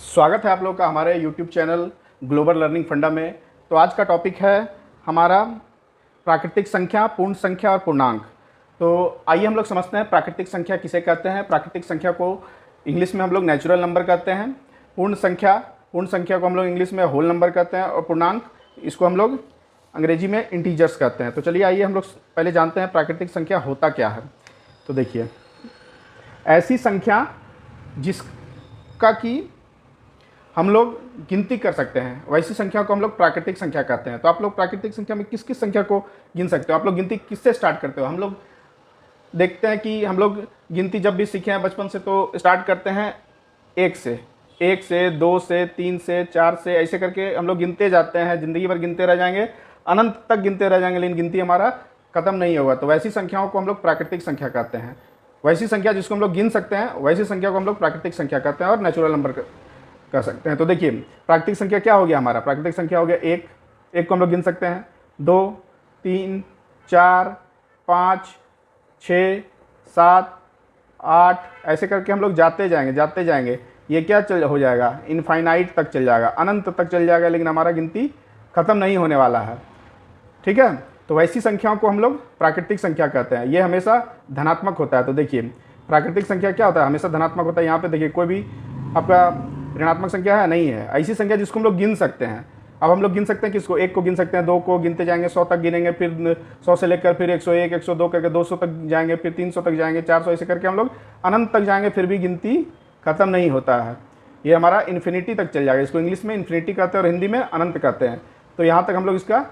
स्वागत है आप लोग का हमारे YouTube चैनल ग्लोबल लर्निंग फंडा में। तो आज का टॉपिक है हमारा प्राकृतिक संख्या, पूर्ण संख्या और पूर्णांक। तो आइए हम लोग समझते हैं प्राकृतिक संख्या किसे कहते हैं। प्राकृतिक संख्या को इंग्लिश में हम लोग नेचुरल नंबर कहते हैं। पूर्ण संख्या को हम लोग इंग्लिश में होल नंबर कहते हैं और पूर्णांक इसको हम लोग अंग्रेजी में इंटीजर्स कहते हैं। तो चलिए आइए हम लोग पहले जानते हैं प्राकृतिक संख्या होता क्या है। तो देखिए, ऐसी संख्या जिसका कि हम लोग गिनती कर सकते हैं, वैसी संख्या को हम लोग प्राकृतिक संख्या कहते हैं। तो आप लोग प्राकृतिक संख्या में किस किस संख्या को गिन सकते हो? आप लोग गिनती किससे स्टार्ट करते हो? हम लोग देखते हैं कि हम लोग गिनती जब भी सीखे हैं बचपन से तो स्टार्ट करते हैं एक से, दो से, तीन से, चार से, ऐसे करके हम लोग गिनते जाते हैं। ज़िंदगी भर गिनते रह जाएंगे, अनंत तक गिनते रह जाएंगे, लेकिन गिनती हमारा ख़त्म नहीं होगा। तो वैसी संख्याओं को हम लोग प्राकृतिक संख्या कहते हैं। वैसी संख्या जिसको हम लोग गिन सकते हैं वैसी संख्या को हम लोग प्राकृतिक संख्या कहते हैं और नेचुरल नंबर कर सकते हैं। तो देखिए, प्राकृतिक संख्या क्या हो गया हमारा? प्राकृतिक संख्या हो गया एक को हम लोग गिन सकते हैं, 2, 3, 4, 5, 6, 7, 8, ऐसे करके हम लोग जाते जाएंगे। ये क्या हो जाएगा? इनफाइनाइट तक चल जाएगा, अनंत तक चल जाएगा, लेकिन हमारा गिनती ख़त्म नहीं होने वाला है। ठीक है, तो वैसी संख्याओं को हम लोग प्राकृतिक संख्या कहते हैं। ये हमेशा धनात्मक होता है। तो देखिए, प्राकृतिक संख्या क्या होता है? हमेशा धनात्मक होता है। यहाँ पे देखिए, कोई भी आपका ऋणात्मक संख्या है नहीं है। ऐसी संख्या जिसको हम लोग गिन सकते हैं। अब हम लोग गिन सकते हैं किसको? एक को गिन सकते हैं, दो को गिनते जाएंगे, 100 तक गिनेंगे, फिर 100 से लेकर फिर 101, 102 करके 200 तक जाएंगे, फिर 300 तक जाएंगे, 400, ऐसे करके हम लोग अनंत तक जाएंगे, फिर भी गिनती खत्म नहीं होता है। ये हमारा इन्फिनिटी तक चल जाएगा। इसको इंग्लिश में इन्फिनिटी कहते हैं और हिंदी में अनंत कहते हैं। तो यहाँ तक हम लोग इसका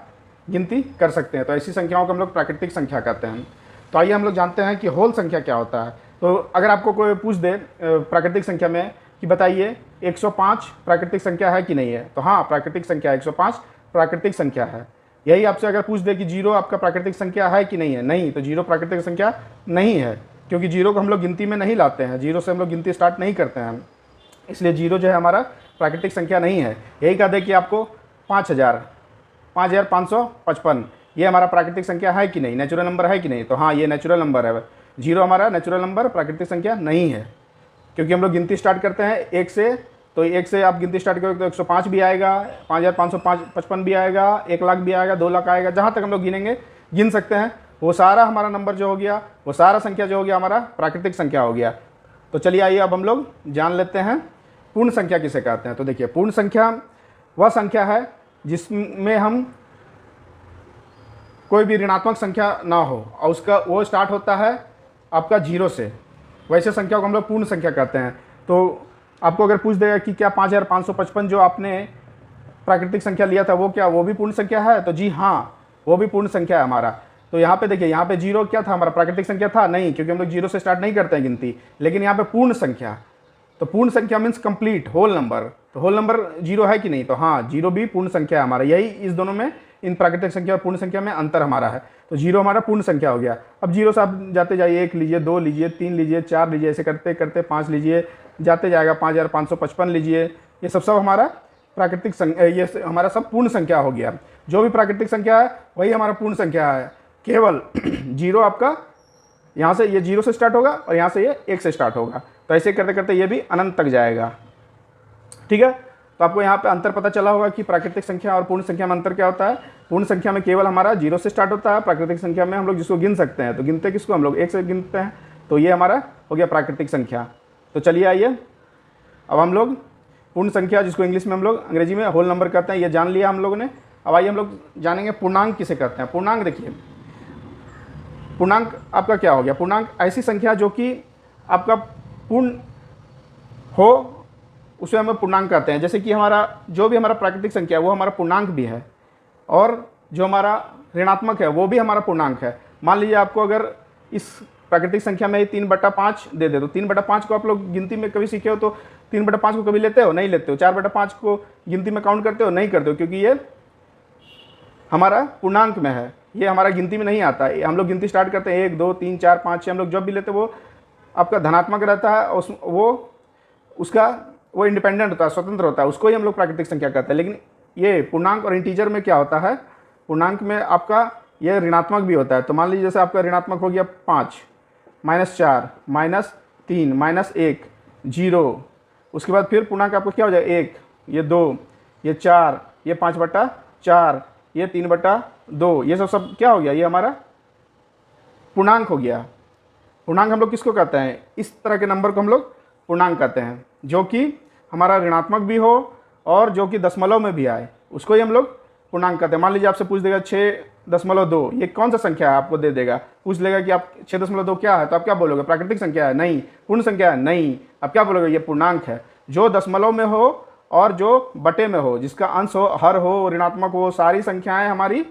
गिनती कर सकते हैं। तो ऐसी संख्याओं को हम लोग प्राकृतिक संख्या कहते हैं। तो आइए हम लोग जानते हैं कि होल संख्या क्या होता है। तो अगर आपको कोई पूछ दे प्राकृतिक संख्या में कि बताइए 105 प्राकृतिक संख्या है कि नहीं है, तो हाँ, प्राकृतिक संख्या 105 प्राकृतिक संख्या है। यही आपसे अगर पूछ दे कि 0 आपका प्राकृतिक संख्या है कि नहीं है, नहीं, तो 0 प्राकृतिक संख्या नहीं है, क्योंकि 0 को हम लोग गिनती में नहीं लाते हैं। 0 से हम लोग गिनती स्टार्ट नहीं करते हैं, इसलिए 0 जो है हमारा प्राकृतिक संख्या नहीं है। यही कह दे कि आपको 5555, ये हमारा प्राकृतिक संख्या है कि नहीं, नेचुरल नंबर है कि नहीं, तो हाँ, ये नेचुरल नंबर है। 0 हमारा नेचुरल नंबर प्राकृतिक संख्या नहीं है, क्योंकि हम लोग गिनती स्टार्ट करते हैं 1 से। तो 1 से आप गिनती स्टार्ट करोगे तो 105 भी आएगा, 5555 भी आएगा, 1 लाख भी आएगा, 2 लाख आएगा। जहाँ तक हम लोग गिन सकते हैं, वो सारा हमारा नंबर जो हो गया, वो सारा संख्या जो हो गया हमारा प्राकृतिक संख्या हो गया। तो चलिए आइए अब हम लोग जान लेते हैं पूर्ण संख्या किसे कहते हैं। तो देखिए, पूर्ण संख्या वह संख्या है जिसमें हम कोई भी ऋणात्मक संख्या ना हो और उसका वो स्टार्ट होता है आपका 0 से। वैसे संख्या को हम लोग पूर्ण संख्या कहते हैं। तो आपको अगर पूछ देगा कि क्या 5555 जो आपने प्राकृतिक संख्या लिया था वो भी पूर्ण संख्या है, तो जी हाँ, वो भी पूर्ण संख्या है हमारा। तो यहाँ पे देखिए, यहाँ पे 0 क्या था हमारा? प्राकृतिक संख्या था नहीं, क्योंकि हम लोग 0 से स्टार्ट नहीं करते हैं गिनती। लेकिन यहाँ पे पूर्ण संख्या, तो पूर्ण संख्या मीन्स कंप्लीट होल नंबर। तो होल नंबर 0 है कि नहीं, तो हाँ, 0 भी पूर्ण संख्या है हमारा। यही इस दोनों में, इन प्राकृतिक संख्या और पूर्ण संख्या में अंतर हमारा है। तो 0 हमारा पूर्ण संख्या हो गया। अब 0 से आप जाते जाइए, 1 लीजिए, 2 लीजिए, 3 लीजिए, 4 लीजिए, ऐसे करते करते 5 लीजिए, जाते जाएगा 5555 लीजिए। ये सब हमारा प्राकृतिक ये हमारा सब पूर्ण संख्या हो गया। जो भी प्राकृतिक संख्या है वही हमारा पूर्ण संख्या है। केवल 0 आपका यहाँ से, ये 0 से स्टार्ट होगा और यहाँ से ये 1 से स्टार्ट होगा। तो ऐसे करते करते ये भी अनंत तक जाएगा। ठीक है, तो आपको यहाँ पे अंतर पता चला होगा कि प्राकृतिक संख्या और पूर्ण संख्या में अंतर क्या होता है। पूर्ण संख्या में केवल हमारा 0 से स्टार्ट होता है, प्राकृतिक संख्या में हम लोग जिसको गिन सकते हैं, तो गिनते किसको? हम लोग 1 से गिनते हैं। तो ये हमारा हो गया प्राकृतिक संख्या। तो चलिए आइए अब हम लोग पूर्ण संख्या, जिसको इंग्लिश में हम लोग अंग्रेजी में होल नंबर कहते हैं, ये जान लिया हम लोगों ने। अब आइए हम लोग जानेंगे पूर्णांक किसे कहते हैं। पूर्णांक देखिए, पूर्णांक आपका क्या हो गया? पूर्णांक ऐसी संख्या जो कि आपका पूर्ण हो, उसे हम पूर्णांक कहते हैं। जैसे कि हमारा जो भी हमारा प्राकृतिक संख्या है वो हमारा पूर्णांक भी है, और जो हमारा ऋणात्मक है वो भी हमारा पूर्णांक है। मान लीजिए आपको अगर इस प्राकृतिक संख्या में 3/5 दे दे, तो 3/5 को आप लोग गिनती में कभी सीखे हो तो 3/5 को कभी लेते हो? नहीं लेते हो। 4/5 को गिनती में काउंट करते हो? नहीं करते हो, क्योंकि ये हमारा पूर्णांक में है, ये हमारा गिनती में नहीं आता है। हम लोग गिनती स्टार्ट करते हैं 1, 2, 3, 4, 5, 6, हम लोग जब भी लेते हैं वो आपका धनात्मक रहता है, वो इंडिपेंडेंट होता है, स्वतंत्र होता है, उसको ही हम लोग प्राकृतिक संख्या कहते हैं। लेकिन ये पूर्णांक और इंटीजर में क्या होता है? पूर्णांक में आपका ये ऋणात्मक भी होता है। तो मान लीजिए जैसे आपका ऋणात्मक हो गया 5, -4, -3, -1, 0, उसके बाद फिर पूर्णांक आपको क्या हो जाएगा, 1, ये 2, ये 4, ये 5/4, ये 3/2, ये सब क्या हो गया, ये हमारा पूर्णांक हो गया। पूर्णांक हम लोग किसको कहते हैं, इस तरह के नंबर को हम लोग पूर्णांक कहते हैं, जो कि हमारा ऋणात्मक भी हो और जो कि दशमलव में भी आए, उसको ही हम लोग पूर्णांक कहते हैं। मान लीजिए आपसे पूछ देगा 6.2, ये कौन सा संख्या है, आपको दे देगा, पूछ लेगा कि आप 6.2 क्या है, तो आप क्या बोलोगे, प्राकृतिक संख्या है, नहीं। पूर्ण संख्या है, नहीं। आप क्या बोलोगे, ये पूर्णांक है। जो दशमलव में हो और जो बटे में हो, जिसका अंश हो, हर हो, ऋणात्मक हो, सारी संख्याएं हमारी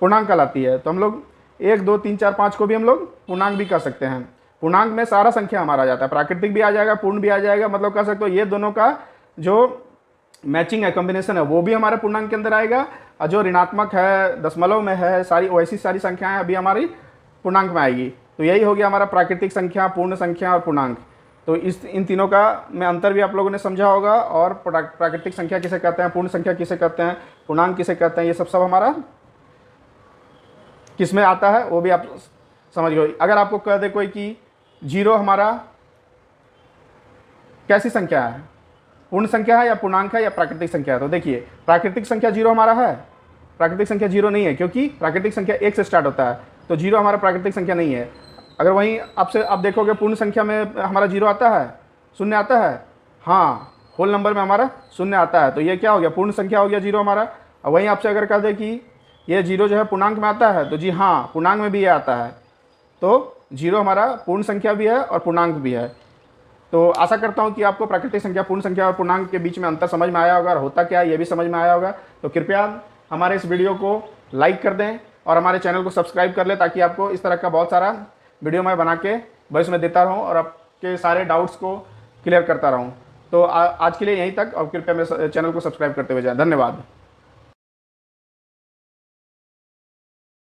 पूर्णांक कहलाती है। तो हम लोग 1, 2, 3, 4, 5 को भी हम लोग पूर्णांक भी कह सकते हैं। पूर्णांक में सारा संख्या हमारा आ जाता है, प्राकृतिक भी आ जाएगा, पूर्ण भी आ जाएगा, मतलब कह सकते हो ये दोनों का जो मैचिंग है, कॉम्बिनेशन है, वो भी हमारे पूर्णांक के अंदर आएगा, और जो ऋणात्मक है, दशमलव में है, सारी वैसी सारी संख्याएं अभी हमारी पूर्णांक में आएगी। तो यही हो गया हमारा प्राकृतिक संख्या, पूर्ण संख्या और पूर्णांक। तो इन तीनों का में अंतर भी आप लोगों ने समझा होगा, और प्राकृतिक संख्या किसे कहते हैं, पूर्ण संख्या किसे कहते हैं, पूर्णांक किसे कहते हैं, ये सब हमारा किस में आता है वो भी आप समझ गए। अगर आपको कह दे कोई कि 0 हमारा कैसी संख्या है, पूर्ण संख्या है या पूर्णांक है या प्राकृतिक संख्या है, तो देखिए प्राकृतिक संख्या 0 हमारा है, प्राकृतिक संख्या 0 नहीं है, क्योंकि प्राकृतिक संख्या 1 से स्टार्ट होता है, तो 0 हमारा प्राकृतिक संख्या नहीं है। अगर वहीं आपसे आप देखोगे पूर्ण संख्या में हमारा 0 आता है, शून्य आता है, हाँ, होल नंबर में हमारा शून्य आता है, तो ये क्या हो गया, पूर्ण संख्या हो गया 0 हमारा। और वहीं आपसे अगर कह दे कि ये 0 जो है पूर्णांक में आता है, तो जी हाँ, पूर्णांक में भी ये आता है। तो 0 हमारा पूर्ण संख्या भी है और पूर्णांक भी है। तो आशा करता हूँ कि आपको प्राकृतिक संख्या, पूर्ण संख्या और पूर्णांक के बीच में अंतर समझ में आया होगा, और होता क्या है ये भी समझ में आया होगा। तो कृपया हमारे इस वीडियो को लाइक कर दें और हमारे चैनल को सब्सक्राइब कर लें, ताकि आपको इस तरह का बहुत सारा वीडियो मैं बना के भविष्य में देता रहूँ और आपके सारे डाउट्स को क्लियर करता रहूँ। तो आज के लिए यहीं तक, और कृपया मेरे चैनल को सब्सक्राइब करते हुए जाएं। धन्यवाद।